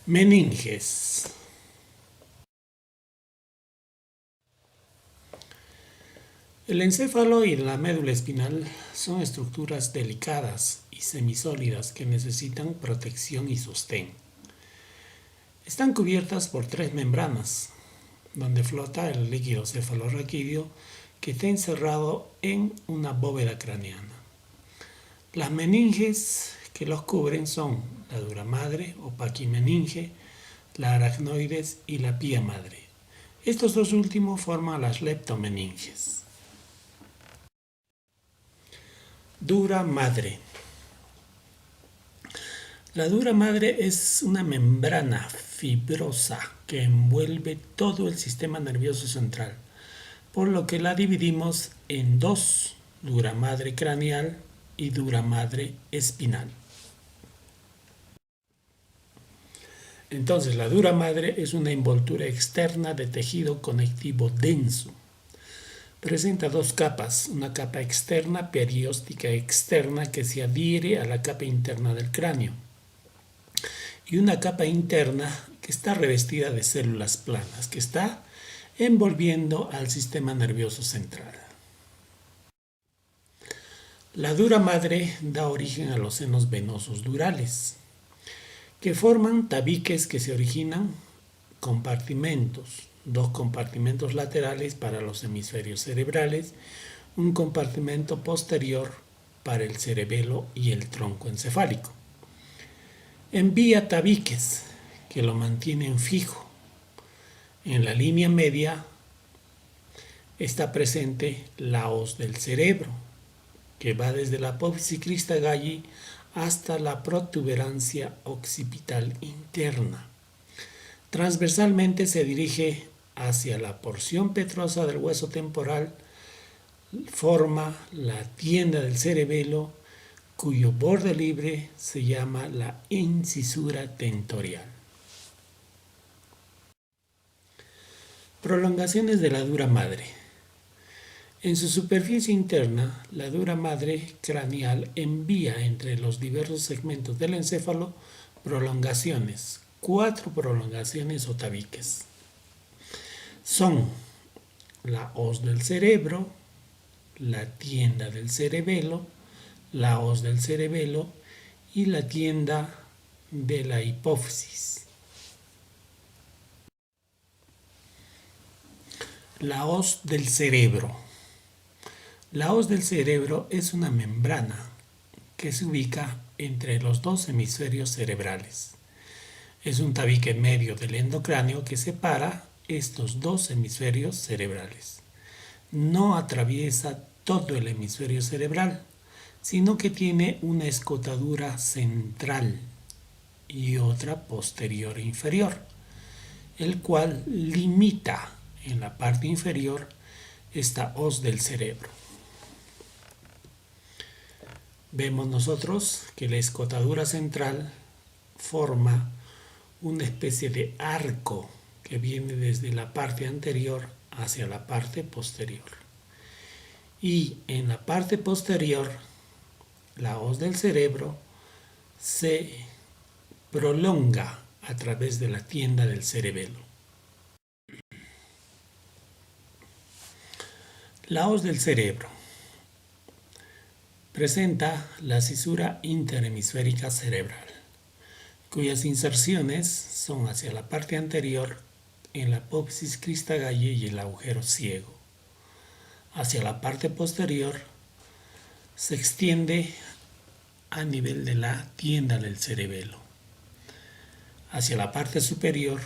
Meninges. El encéfalo y la médula espinal son estructuras delicadas y semisólidas que necesitan protección y sostén. Están cubiertas por 3 membranas, donde flota el líquido cefalorraquídeo que está encerrado en una bóveda craneana. Las meninges que los cubren son la dura madre o paquimeninge, la aracnoides y la pía madre. Estos dos últimos forman las leptomeninges. Dura madre. La dura madre es una membrana fibrosa que envuelve todo el sistema nervioso central, por lo que la dividimos en dos: dura madre craneal y dura madre espinal. Entonces, la dura madre es una envoltura externa de tejido conectivo denso. Presenta dos capas, una capa externa perióstica externa que se adhiere a la capa interna del cráneo y una capa interna que está revestida de células planas, que está envolviendo al sistema nervioso central. La dura madre da origen a los senos venosos durales, que forman tabiques que se originan compartimentos, dos compartimentos laterales para los hemisferios cerebrales, un compartimento posterior para el cerebelo y el tronco encefálico. Envía tabiques que lo mantienen fijo. En la línea media está presente la hoz del cerebro, que va desde la apófisis crista galli hasta la protuberancia occipital interna. Transversalmente se dirige hacia la porción petrosa del hueso temporal, forma la tienda del cerebelo, cuyo borde libre se llama la incisura tentorial. Prolongaciones de la dura madre. En su superficie interna, la dura madre craneal envía entre los diversos segmentos del encéfalo prolongaciones, 4 prolongaciones o tabiques. Son la hoz del cerebro, la tienda del cerebelo, la hoz del cerebelo y la tienda de la hipófisis. La hoz del cerebro. La hoz del cerebro es una membrana que se ubica entre los dos hemisferios cerebrales. Es un tabique medio del endocráneo que separa estos dos hemisferios cerebrales. No atraviesa todo el hemisferio cerebral, sino que tiene una escotadura central y otra posterior e inferior, el cual limita en la parte inferior esta hoz del cerebro. Vemos nosotros que la escotadura central forma una especie de arco que viene desde la parte anterior hacia la parte posterior. Y en la parte posterior, la hoz del cerebro se prolonga a través de la tienda del cerebelo. La hoz del cerebro presenta la cisura interhemisférica cerebral, cuyas inserciones son hacia la parte anterior en la apófisis crista galli y el agujero ciego. Hacia la parte posterior se extiende a nivel de la tienda del cerebelo. Hacia la parte superior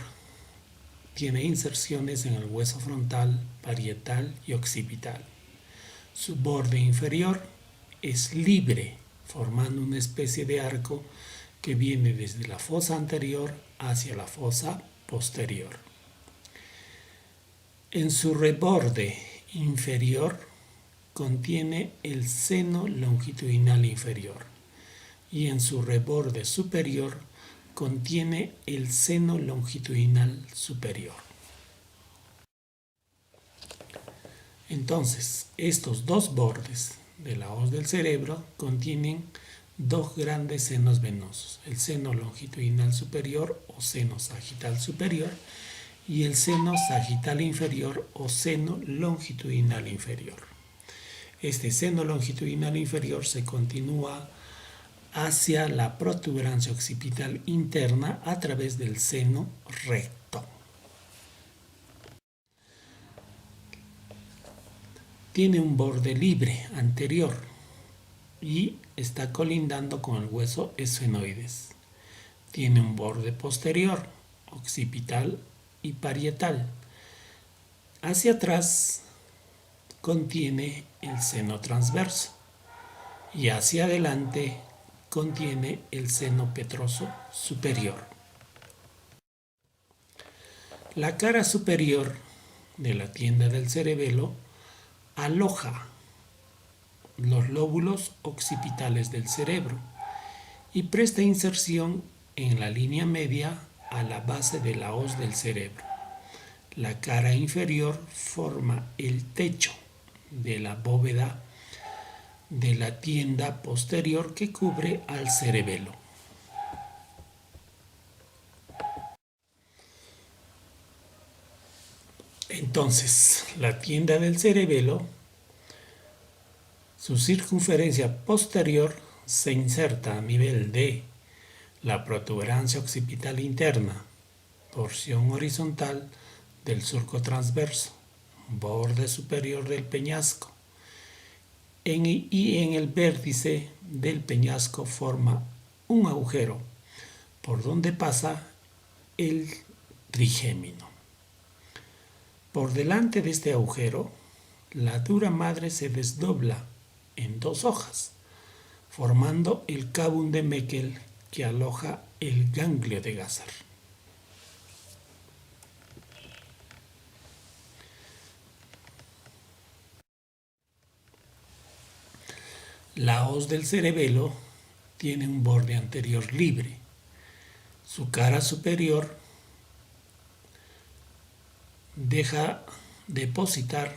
tiene inserciones en el hueso frontal, parietal y occipital. Su borde inferior es libre, formando una especie de arco que viene desde la fosa anterior hacia la fosa posterior. En su reborde inferior contiene el seno longitudinal inferior y en su reborde superior contiene el seno longitudinal superior. Entonces, estos dos bordes de la hoz del cerebro contienen dos grandes senos venosos, el seno longitudinal superior o seno sagital superior y el seno sagital inferior o seno longitudinal inferior. Este seno longitudinal inferior se continúa hacia la protuberancia occipital interna a través del seno recto. Tiene un borde libre anterior y está colindando con el hueso esfenoides. Tiene un borde posterior, occipital y parietal. Hacia atrás contiene el seno transverso y hacia adelante contiene el seno petroso superior. La cara superior de la tienda del cerebelo aloja los lóbulos occipitales del cerebro y presta inserción en la línea media a la base de la hoz del cerebro. La cara inferior forma el techo de la bóveda de la tienda posterior que cubre al cerebelo. Entonces, la tienda del cerebelo, su circunferencia posterior se inserta a nivel de la protuberancia occipital interna, porción horizontal del surco transverso, borde superior del peñasco, y en el vértice del peñasco forma un agujero por donde pasa el trigémino. Por delante de este agujero, la dura madre se desdobla en dos hojas, formando el cavum de Meckel que aloja el ganglio de Gazar. La hoz del cerebelo tiene un borde anterior libre. Su cara superior deja depositar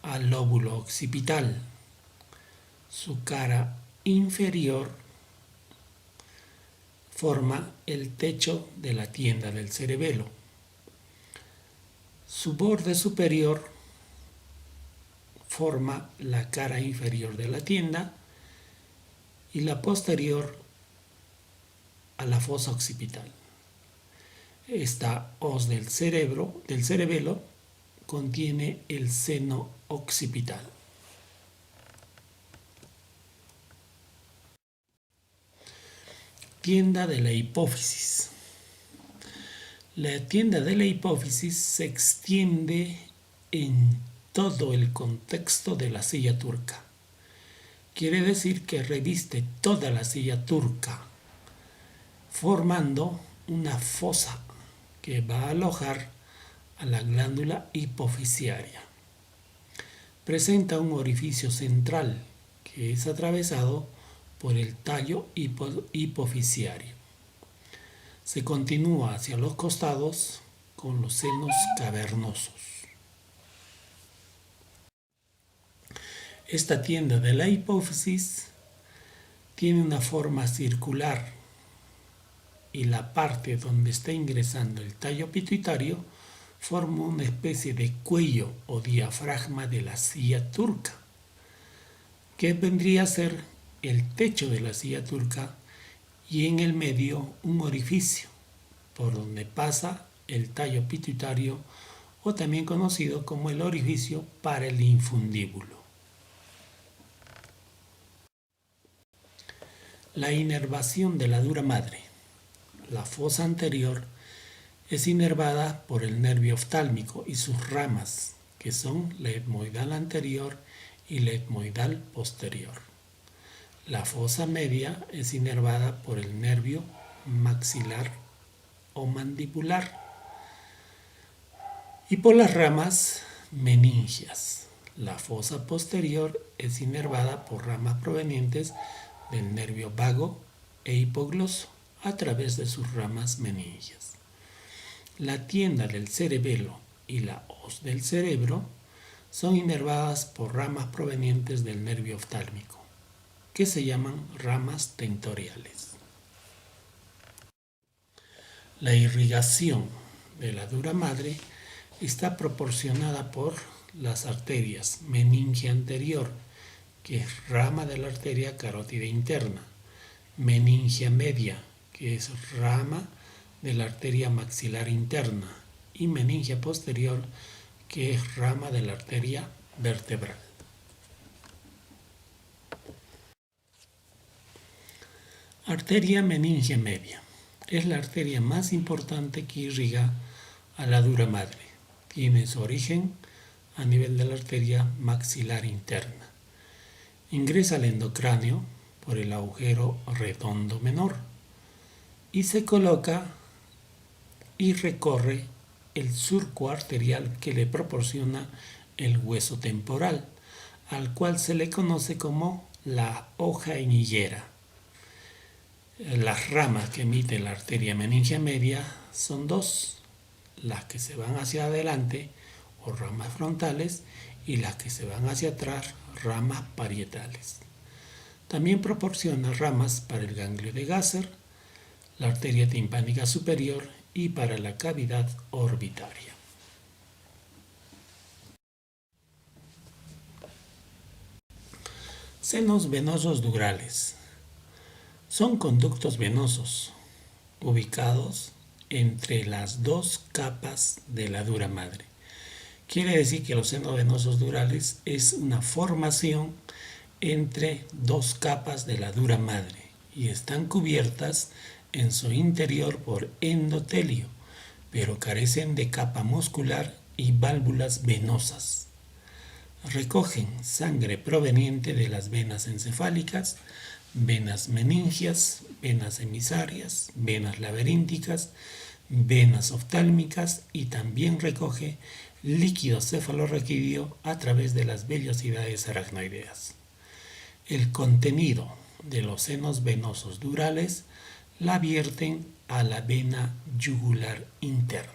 al lóbulo occipital. Su cara inferior forma el techo de la tienda del cerebelo. Su borde superior forma la cara inferior de la tienda y la posterior a la fosa occipital. Esta hoz del cerebelo, contiene el seno occipital. Tienda de la hipófisis. La tienda de la hipófisis se extiende en todo el contexto de la silla turca. Quiere decir que reviste toda la silla turca, formando una fosa que va a alojar a la glándula hipofisiaria. Presenta un orificio central que es atravesado por el tallo hipofisiario. Se continúa hacia los costados con los senos cavernosos. Esta tienda de la hipófisis tiene una forma circular y la parte donde está ingresando el tallo pituitario forma una especie de cuello o diafragma de la silla turca, que vendría a ser el techo de la silla turca, y en el medio un orificio por donde pasa el tallo pituitario, o también conocido como el orificio para el infundíbulo. La inervación de la dura madre. La fosa anterior es inervada por el nervio oftálmico y sus ramas, que son la etmoidal anterior y la etmoidal posterior. La fosa media es inervada por el nervio maxilar o mandibular y por las ramas meningias. La fosa posterior es inervada por ramas provenientes del nervio vago e hipogloso a través de sus ramas meningias. La tienda del cerebelo y la hoz del cerebro son inervadas por ramas provenientes del nervio oftálmico, que se llaman ramas tentoriales. La irrigación de la dura madre está proporcionada por las arterias meninge anterior, que es rama de la arteria carótida interna, meningia media, que es rama de la arteria maxilar interna, y meningia posterior, que es rama de la arteria vertebral. Arteria meningia media. Es la arteria más importante que irriga a la dura madre. Tiene su origen a nivel de la arteria maxilar interna. Ingresa al endocráneo por el agujero redondo menor y se coloca y recorre el surco arterial que le proporciona el hueso temporal, al cual se le conoce como la hoja en higuera. Las ramas que emite la arteria meningia media son dos, las que se van hacia adelante o ramas frontales y las que se van hacia atrás, ramas parietales. También proporciona ramas para el ganglio de Gasser, la arteria timpánica superior y para la cavidad orbitaria. Senos venosos durales. Son conductos venosos ubicados entre las dos capas de la dura madre. Quiere decir que los senos venosos durales es una formación entre dos capas de la dura madre y están cubiertas en su interior por endotelio, pero carecen de capa muscular y válvulas venosas. Recogen sangre proveniente de las venas encefálicas, venas meningias, venas emisarias, venas laberínticas, venas oftálmicas y también recoge líquido cefalorraquídeo a través de las vellosidades aracnoideas. El contenido de los senos venosos durales la vierten a la vena yugular interna.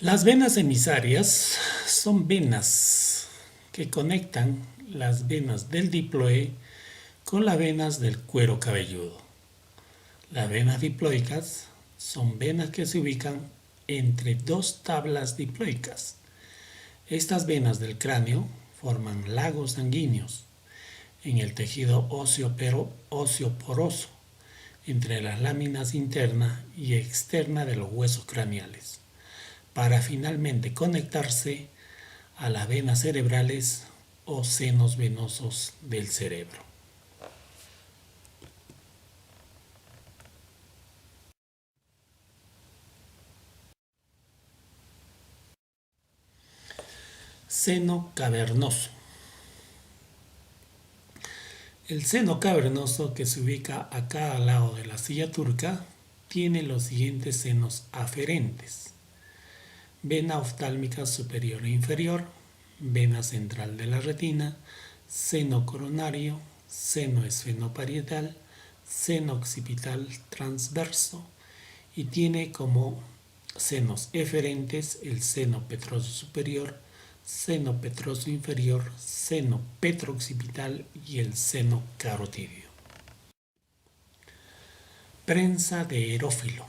Las venas emisarias son venas que conectan las venas del diploe con las venas del cuero cabelludo. Las venas diploicas son venas que se ubican entre dos tablas diploicas. Estas venas del cráneo forman lagos sanguíneos en el tejido óseo poroso, entre las láminas interna y externa de los huesos craneales, para finalmente conectarse a las venas cerebrales o senos venosos del cerebro. Seno cavernoso. El seno cavernoso, que se ubica acá al lado de la silla turca, tiene los siguientes senos aferentes: vena oftálmica superior e inferior, vena central de la retina, seno coronario, seno esfenoparietal, seno occipital transverso, y tiene como senos eferentes el seno petroso superior, seno petroso inferior, seno petrooccipital y el seno carotídeo. Prensa de erófilo.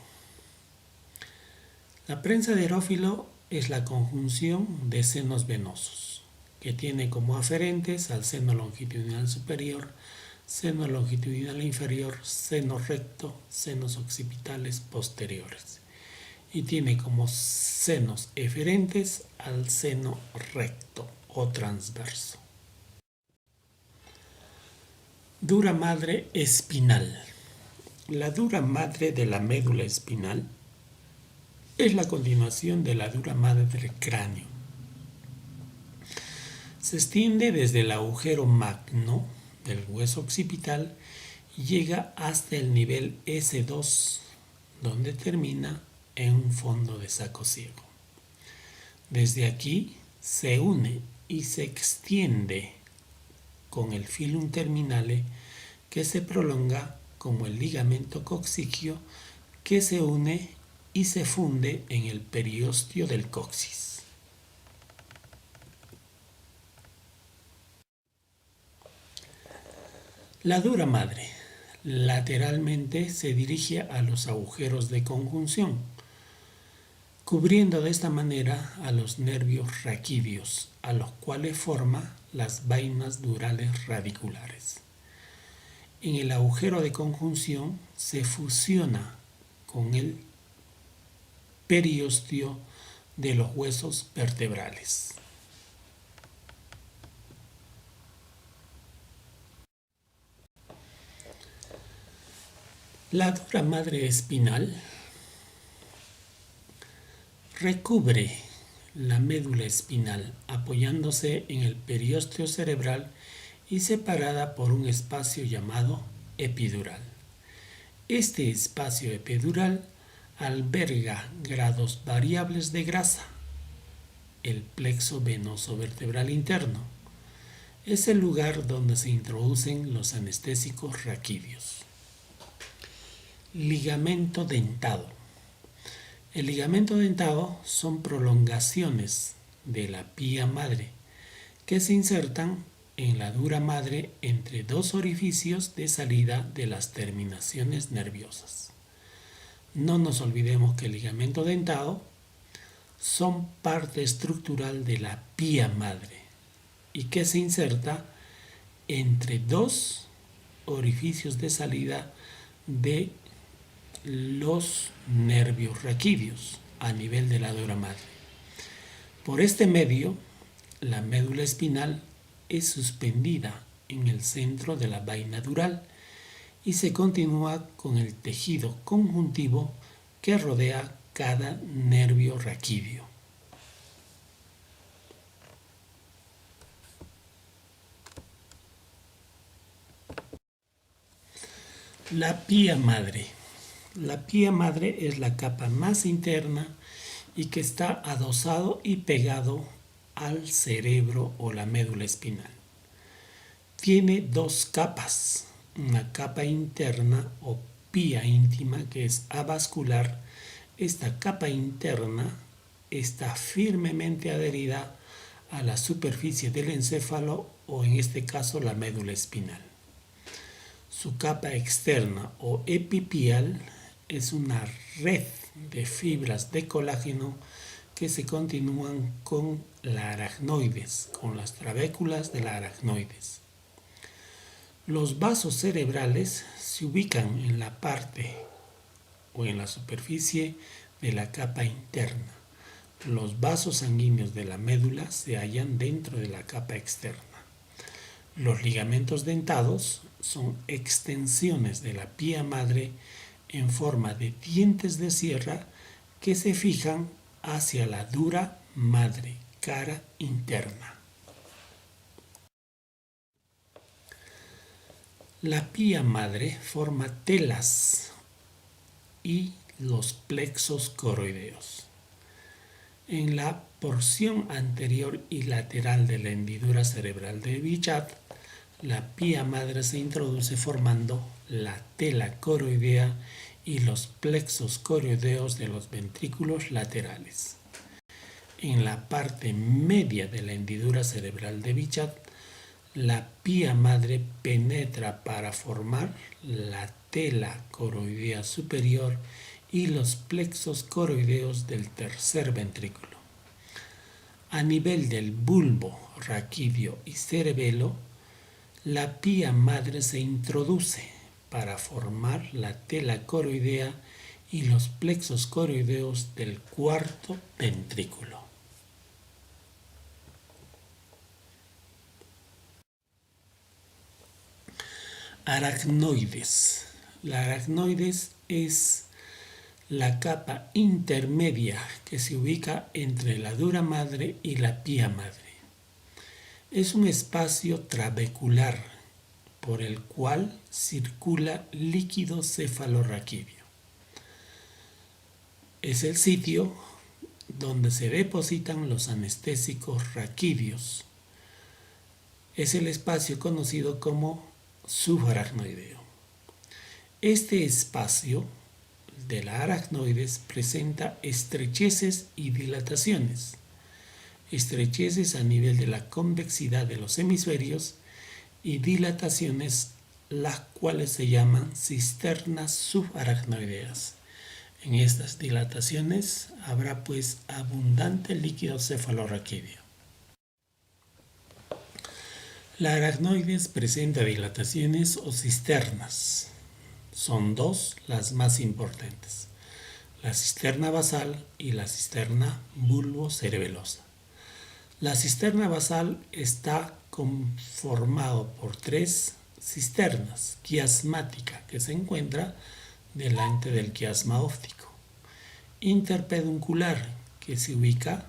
La prensa de erófilo es la conjunción de senos venosos, que tiene como aferentes al seno longitudinal superior, seno longitudinal inferior, seno recto, senos occipitales posteriores, y tiene como senos eferentes al seno recto o transverso. Dura madre espinal. La dura madre de la médula espinal es la continuación de la dura madre del cráneo. Se extiende desde el agujero magno del hueso occipital y llega hasta el nivel S2, donde termina en un fondo de saco ciego. Desde aquí se une y se extiende con el filum terminale, que se prolonga como el ligamento coxigio, que se une y se funde en el periósteo del coxis. La dura madre lateralmente se dirige a los agujeros de conjunción, cubriendo de esta manera a los nervios raquídeos, a los cuales forma las vainas durales radiculares. En el agujero de conjunción se fusiona con el periósteo de los huesos vertebrales. La dura madre espinal recubre la médula espinal apoyándose en el periósteo cerebral y separada por un espacio llamado epidural. Este espacio epidural alberga grados variables de grasa. El plexo venoso vertebral interno es el lugar donde se introducen los anestésicos raquídeos. Ligamento dentado. El ligamento dentado son prolongaciones de la pía madre que se insertan en la dura madre entre dos orificios de salida de las terminaciones nerviosas. No nos olvidemos que el ligamento dentado son parte estructural de la pía madre y que se inserta entre dos orificios de salida de los nervios raquídeos a nivel de la dura madre. Por este medio, la médula espinal es suspendida en el centro de la vaina dural y se continúa con el tejido conjuntivo que rodea cada nervio raquídeo. La pía madre. La pía madre es la capa más interna y que está adosado y pegado al cerebro o la médula espinal. Tiene dos capas, una capa interna o pía íntima que es avascular. Esta capa interna está firmemente adherida a la superficie del encéfalo o en este caso la médula espinal. Su capa externa o epipial es una red de fibras de colágeno que se continúan con la aracnoides, con las trabéculas de la aracnoides. Los vasos cerebrales se ubican en la parte o en la superficie de la capa interna. Los vasos sanguíneos de la médula se hallan dentro de la capa externa. Los ligamentos dentados son extensiones de la pía madre en forma de dientes de sierra que se fijan hacia la dura madre, cara interna. La pía madre forma telas y los plexos coroideos. En la porción anterior y lateral de la hendidura cerebral de Bichat, la pía madre se introduce formando la tela coroidea y los plexos coroideos de los ventrículos laterales. En la parte media de la hendidura cerebral de Bichat, la pía madre penetra para formar la tela coroidea superior y los plexos coroideos del tercer ventrículo. A nivel del bulbo, raquídeo y cerebelo, la pía madre se introduce para formar la tela coroidea y los plexos coroideos del cuarto ventrículo. Aracnoides. La aracnoides es la capa intermedia que se ubica entre la dura madre y la pía madre. Es un espacio trabecular por el cual circula líquido cefalorraquídeo. Es el sitio donde se depositan los anestésicos raquídeos. Es el espacio conocido como subaracnoideo. Este espacio de la aracnoides presenta estrecheces y dilataciones. Estrecheces a nivel de la convexidad de los hemisferios y dilataciones las cuales se llaman cisternas subaracnoideas. En estas dilataciones habrá pues abundante líquido cefalorraquídeo. La aracnoides presenta dilataciones o cisternas. Son dos las más importantes: la cisterna basal y la cisterna bulbocerebelosa. La cisterna basal está conformado por tres cisternas: quiasmática, que se encuentra delante del quiasma óptico; interpeduncular, que se ubica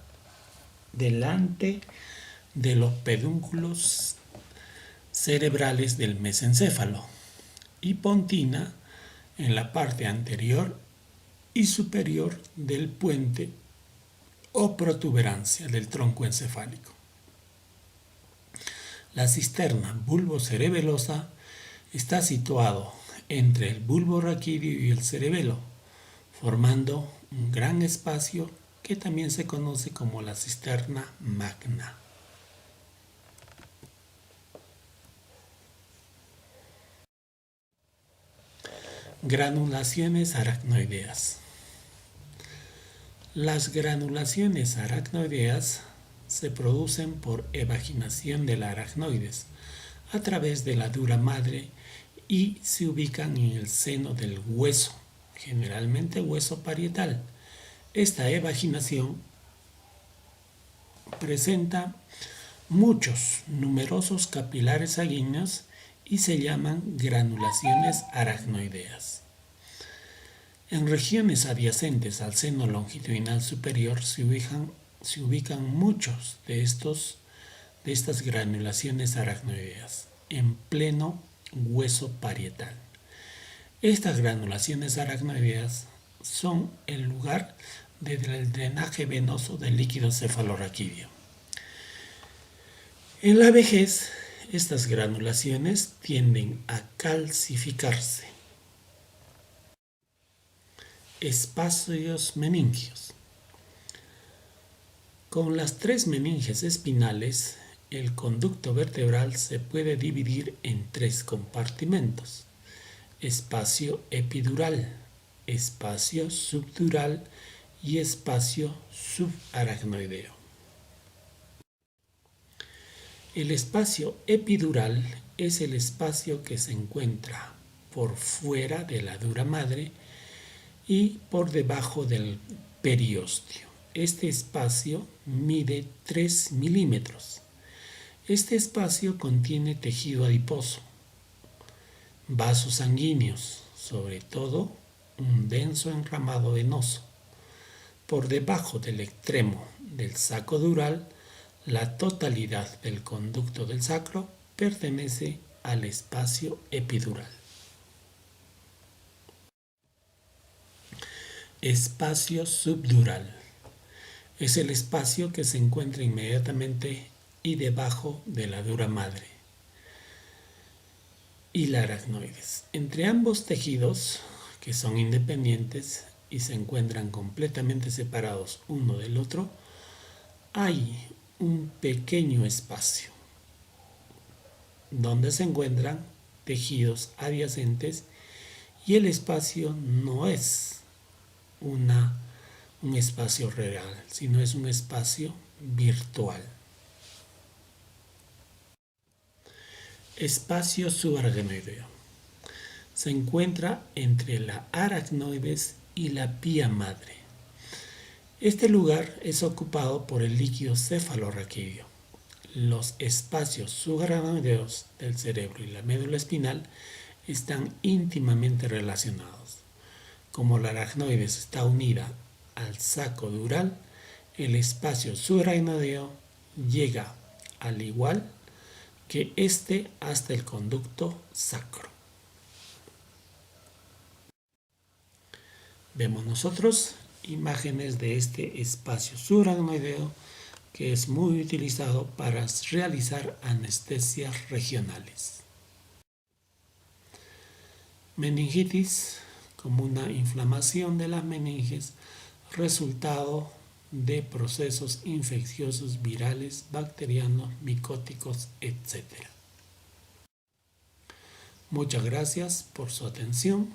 delante de los pedúnculos cerebrales del mesencéfalo; y pontina, en la parte anterior y superior del puente o protuberancia del tronco encefálico. La cisterna bulbocerebelosa está situado entre el bulbo raquídeo y el cerebelo, formando un gran espacio que también se conoce como la cisterna magna. Granulaciones aracnoideas. Las granulaciones aracnoideas se producen por evaginación de la aracnoides a través de la dura madre y se ubican en el seno del hueso, generalmente hueso parietal. Esta evaginación presenta numerosos capilares sanguíneos y se llaman granulaciones aracnoideas. En regiones adyacentes al seno longitudinal superior se ubican muchos de estas granulaciones aracnoideas en pleno hueso parietal. Estas granulaciones aracnoideas son el lugar del drenaje venoso del líquido cefalorraquídeo. En la vejez, estas granulaciones tienden a calcificarse. Espacios meningios. Con las tres meninges espinales, el conducto vertebral se puede dividir en tres compartimentos: espacio epidural, espacio subdural y espacio subaracnoideo. El espacio epidural es el espacio que se encuentra por fuera de la dura madre y por debajo del periósteo. Este espacio mide 3 milímetros. Este espacio contiene tejido adiposo, vasos sanguíneos, sobre todo un denso enramado venoso. Por debajo del extremo del saco dural, la totalidad del conducto del sacro pertenece al espacio epidural. Espacio subdural. Es el espacio que se encuentra inmediatamente y debajo de la dura madre y la aracnoides. Entre ambos tejidos, que son independientes y se encuentran completamente separados uno del otro, hay un pequeño espacio donde se encuentran tejidos adyacentes, y el espacio no es un espacio real, sino es un espacio virtual. Espacio subaracnoideo. Se encuentra entre la aracnoides y la pía madre. Este lugar es ocupado por el líquido cefalorraquídeo. Los espacios subaracnoideos del cerebro y la médula espinal están íntimamente relacionados. Como la aracnoides está unida al saco dural, el espacio subaracnoideo llega al igual que este hasta el conducto sacro. Vemos nosotros imágenes de este espacio subaracnoideo, que es muy utilizado para realizar anestesias regionales. Meningitis, como una inflamación de las meninges, resultado de procesos infecciosos virales, bacterianos, micóticos, etc. Muchas gracias por su atención.